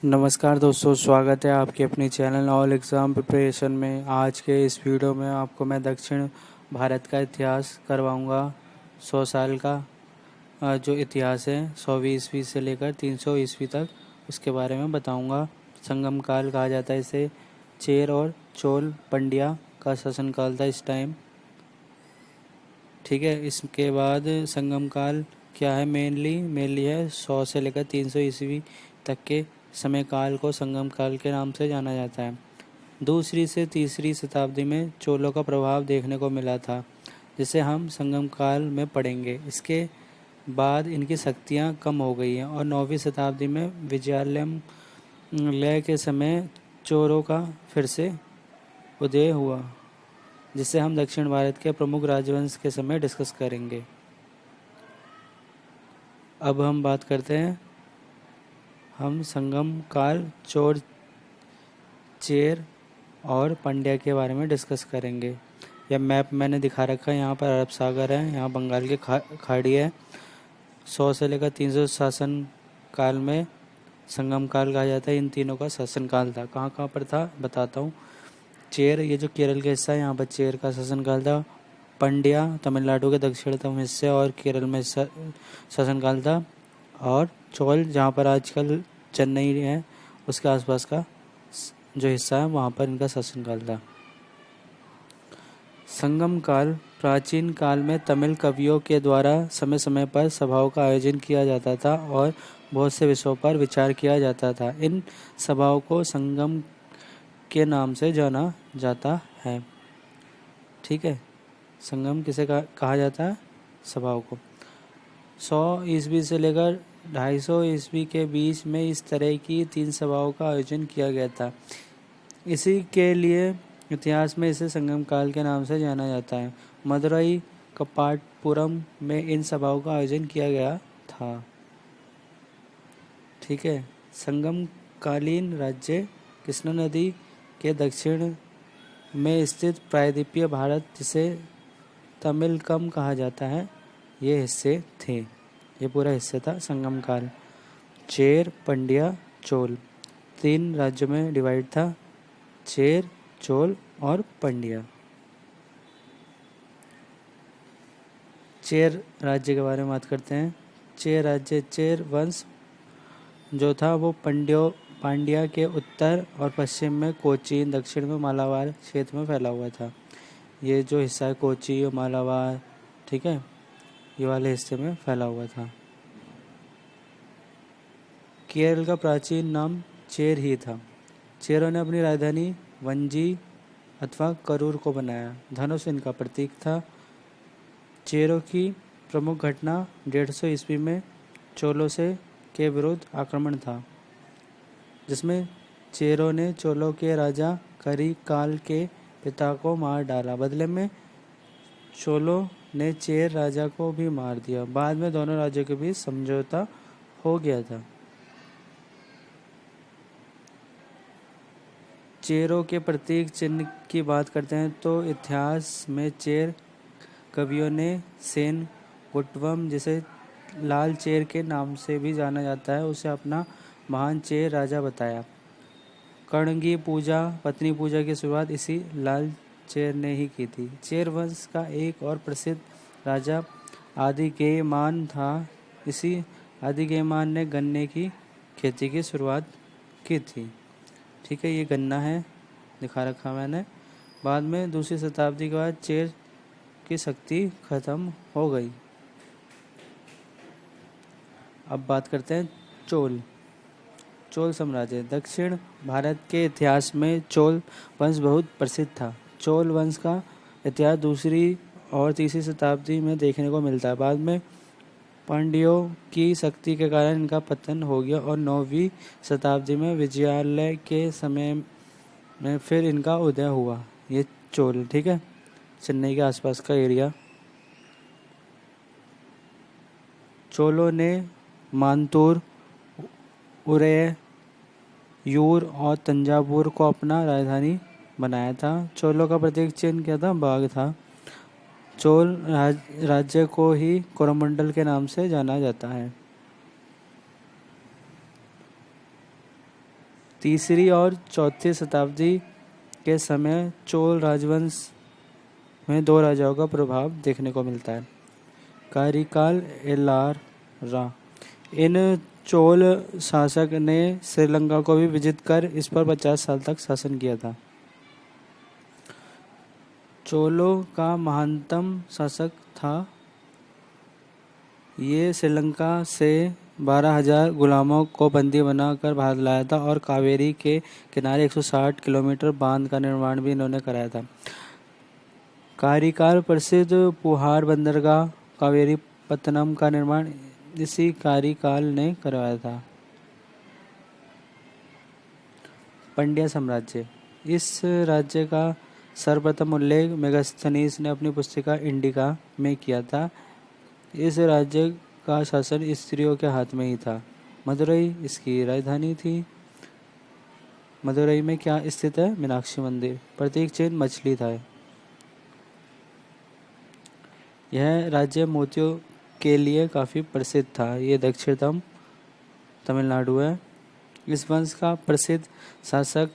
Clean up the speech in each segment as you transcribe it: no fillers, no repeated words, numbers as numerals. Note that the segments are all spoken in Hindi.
नमस्कार दोस्तों, स्वागत है आपके अपने चैनल ऑल एग्ज़ाम प्रिपरेशन में। आज के इस वीडियो में आपको मैं दक्षिण भारत का इतिहास करवाऊंगा। 100 साल का जो इतिहास है 100वीं ईस्वी से लेकर 300 ईस्वी तक, उसके बारे में बताऊंगा। संगम काल कहा जाता है इसे। चेर और चोल पंड्या का शासनकाल था इस टाइम। ठीक है, इसके बाद संगम काल क्या है? मेनली है 100 से लेकर 300 ईस्वी तक के समय काल को संगम काल के नाम से जाना जाता है। दूसरी से तीसरी शताब्दी में चोलों का प्रभाव देखने को मिला था, जिसे हम संगम काल में पढ़ेंगे। इसके बाद इनकी शक्तियाँ कम हो गई हैं और 9वीं शताब्दी में विजयालय लय के समय चोरों का फिर से उदय हुआ, जिसे हम दक्षिण भारत के प्रमुख राजवंश के समय डिस्कस करेंगे। अब हम बात करते हैं, हम संगम काल, चोर, चेर और पंड्या के बारे में डिस्कस करेंगे। यह मैप मैंने दिखा रखा है। यहाँ पर अरब सागर है, यहाँ बंगाल की खाड़ी है। 100 से लेकर 300 शासन काल में संगम काल कहा जाता है। इन तीनों का शासन काल था। कहाँ कहाँ पर था बताता हूँ। चेर, ये जो केरल का हिस्सा है, यहाँ पर चेर का शासन काल था। पंड्या तमिलनाडु के दक्षिणतम हिस्से और केरल में शासन काल था। और चोल, जहाँ पर आजकल चेन्नई है, उसके आसपास का जो हिस्सा है, वहाँ पर इनका शासनकाल था। संगम काल, प्राचीन काल में तमिल कवियों के द्वारा समय समय पर सभाओं का आयोजन किया जाता था और बहुत से विषयों पर विचार किया जाता था। इन सभाओं को संगम के नाम से जाना जाता है। ठीक है, संगम किसे कहा जाता है? सभाओं को। 100 ईस्वी से लेकर 250 ईस्वी के बीच में इस तरह की 3 सभाओं का आयोजन किया गया था। इसी के लिए इतिहास में इसे संगम काल के नाम से जाना जाता है। मदुरई कपाटपुरम में इन सभाओं का आयोजन किया गया था। ठीक है, संगम कालीन राज्य कृष्णा नदी के दक्षिण में स्थित प्रायद्वीपीय भारत, जिसे तमिलकम कहा जाता है, ये हिस्से थे। ये पूरा हिस्सा था संगम काल। चेर, पंड्या, चोल 3 राज्यों में डिवाइड था। चेर, चोल और पंड्या। चेर राज्य के बारे में बात करते हैं। चेर राज्य, चेर वंश जो था वो पांड्या के उत्तर और पश्चिम में कोचीन, दक्षिण में मालाबार क्षेत्र में फैला हुआ था। ये जो हिस्सा है कोची और मालाबार, ठीक है, ये वाले हिस्से में फैला हुआ था। केरल का प्राचीन नाम चेर ही था। चेरों ने अपनी राजधानी वंजी अथवा करूर को बनाया। धनुष इनका प्रतीक था। चेरों की प्रमुख घटना 150 ईस्वी में चोलों के विरुद्ध आक्रमण था, जिसमें चेरों ने चोलों के राजा करिकाल के पिता को मार डाला। बदले में चोलों ने चेर राजा को भी मार दिया। बाद में दोनों राज्यों के बीच समझौता हो गया था। चेरों के प्रतीक चिन्ह की बात करते हैं तो इतिहास में चेर कवियों ने सेन गुट्टवम, जिसे लाल चेर के नाम से भी जाना जाता है, उसे अपना महान चेर राजा बताया। कर्ण की पूजा, पत्नी पूजा की शुरुआत इसी लाल चेर ने ही की थी। चेर वंश का एक और प्रसिद्ध राजा आदिकेयमान था। इसी आदिकेयमान ने गन्ने की खेती की शुरुआत की थी। ठीक है, ये गन्ना है, दिखा रखा मैंने। बाद में दूसरी शताब्दी के बाद चेर की शक्ति खत्म हो गई। अब बात करते हैं चोल साम्राज्य। दक्षिण भारत के इतिहास में चोल वंश बहुत प्रसिद्ध था। चोल वंश का इतिहास दूसरी और तीसरी शताब्दी में देखने को मिलता है। बाद में पांड्यों की शक्ति के कारण इनका पतन हो गया और 9वीं शताब्दी में विजयालय के समय में फिर इनका उदय हुआ। ये चोल, ठीक है, चेन्नई के आसपास का एरिया। चोलों ने मानतूर, उरैयूर और तंजावुर को अपना राजधानी बनाया था। चोलों का प्रतीक चिन्ह क्या था? बाघ था। चोल राज्य को ही कोरोमंडल के नाम से जाना जाता है। तीसरी और चौथी शताब्दी के समय चोल राजवंश में दो राजाओं का प्रभाव देखने को मिलता है। कार्यकाल एलारा। इन चोल शासक ने श्रीलंका को भी विजित कर इस पर 50 साल तक शासन किया था। चोलों का महानतम शासक था। ये श्रीलंका से 12,000 गुलामों को बंदी बनाकर भारत लाया था और कावेरी के किनारे 160 किलोमीटर बांध का निर्माण भी इन्होंने कराया था। कार्यकाल प्रसिद्ध पुहार बंदरगाह कावेरी पत्तनम का निर्माण इसी कार्यकाल ने करवाया था। पंड्या साम्राज्य। इस राज्य का सर्वप्रथम उल्लेख मेगास्थनीज ने अपनी पुस्तिका इंडिका में किया था। इस राज्य का शासन स्त्रियों के हाथ में ही था। मदुरई इसकी राजधानी थी। मदुरई में क्या स्थित है? मीनाक्षी मंदिर। प्रतीक चिन्ह मछली था। यह राज्य मोतियों के लिए काफ़ी प्रसिद्ध था। ये दक्षिणतम तमिलनाडु है। इस वंश का प्रसिद्ध शासक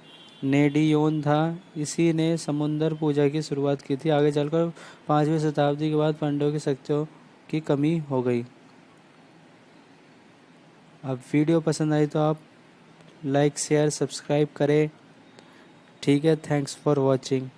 नेडियोन था। इसी ने समुद्र पूजा की शुरुआत की थी। आगे चलकर 5वीं शताब्दी के बाद पांडवों की शक्तियों की कमी हो गई। अब वीडियो पसंद आई तो आप लाइक शेयर सब्सक्राइब करें। ठीक है, थैंक्स फॉर वॉचिंग।